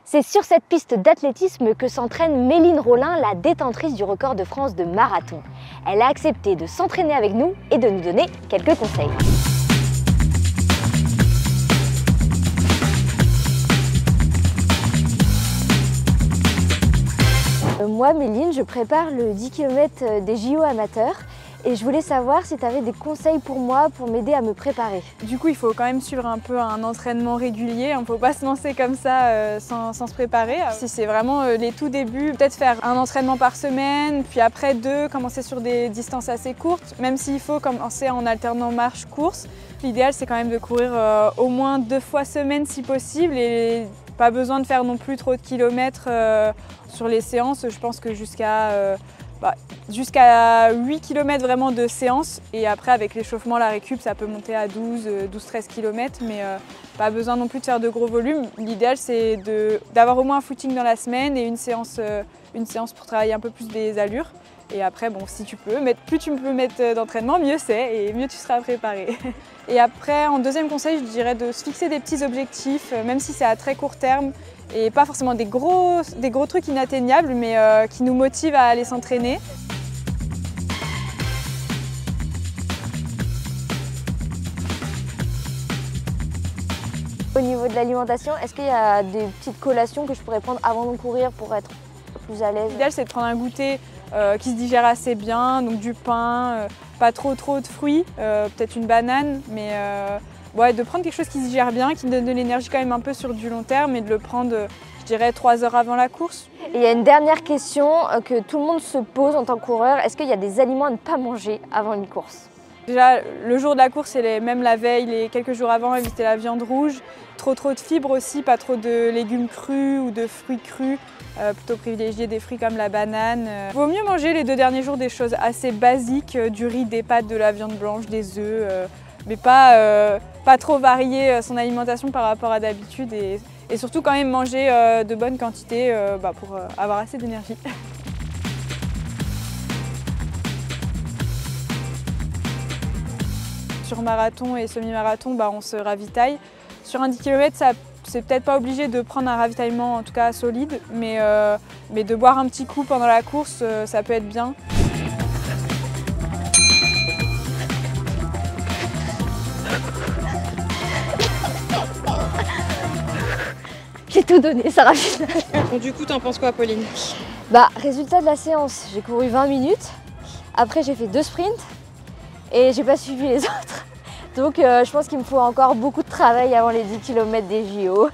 C'est sur cette piste d'athlétisme que s'entraîne Méline Rollin, la détentrice du record de France de marathon. Elle a accepté de s'entraîner avec nous et de nous donner quelques conseils. Moi, Méline, je prépare le 10 km des JO amateurs et je voulais savoir si tu avais des conseils pour moi pour m'aider à me préparer. Du coup, il faut quand même suivre un peu un entraînement régulier. Il ne faut pas se lancer comme ça sans se préparer. Si c'est vraiment les tout débuts, peut-être faire un entraînement par semaine, puis après 2, commencer sur des distances assez courtes, même s'il faut commencer en alternant marche-course. L'idéal, c'est quand même de courir au moins 2 fois semaine si possible et pas besoin de faire non plus trop de kilomètres sur les séances. Je pense que jusqu'à 8 km vraiment de séance et après avec l'échauffement, la récup, ça peut monter à 12-13 km mais pas besoin non plus de faire de gros volumes. L'idéal c'est d'avoir au moins un footing dans la semaine et une séance pour travailler un peu plus des allures. Et après, bon, si tu peux, plus tu peux mettre d'entraînement, mieux c'est et mieux tu seras préparé. Et après, en deuxième conseil, je dirais de se fixer des petits objectifs, même si c'est à très court terme et pas forcément des gros trucs inatteignables, mais qui nous motivent à aller s'entraîner. Au niveau de l'alimentation, est-ce qu'il y a des petites collations que je pourrais prendre avant de courir pour être plus à l'aise? L'idéal, c'est de prendre un goûter qui se digère assez bien, donc du pain, pas trop de fruits, peut-être une banane, mais de prendre quelque chose qui se digère bien, qui donne de l'énergie quand même un peu sur du long terme et de le prendre, je dirais, 3 heures avant la course. Et il y a une dernière question que tout le monde se pose en tant que coureur, est-ce qu'il y a des aliments à ne pas manger avant une course? Déjà, le jour de la course et même la veille, les quelques jours avant, éviter la viande rouge. Trop de fibres aussi, pas trop de légumes crus ou de fruits crus. Plutôt privilégier des fruits comme la banane. Vaut mieux manger les 2 derniers jours des choses assez basiques, du riz, des pâtes, de la viande blanche, des œufs, mais pas trop varier son alimentation par rapport à d'habitude et surtout quand même manger de bonnes quantités pour avoir assez d'énergie. Sur marathon et semi-marathon, on se ravitaille. Sur un 10 km, c'est peut-être pas obligé de prendre un ravitaillement en tout cas solide, mais de boire un petit coup pendant la course, ça peut être bien. J'ai tout donné, Sarah. Bon, du coup, t'en penses quoi, Pauline? Résultat de la séance, j'ai couru 20 minutes. Après, j'ai fait 2 sprints et j'ai pas suivi les autres. Donc, je pense qu'il me faut encore beaucoup de travail avant les 10 km des JO.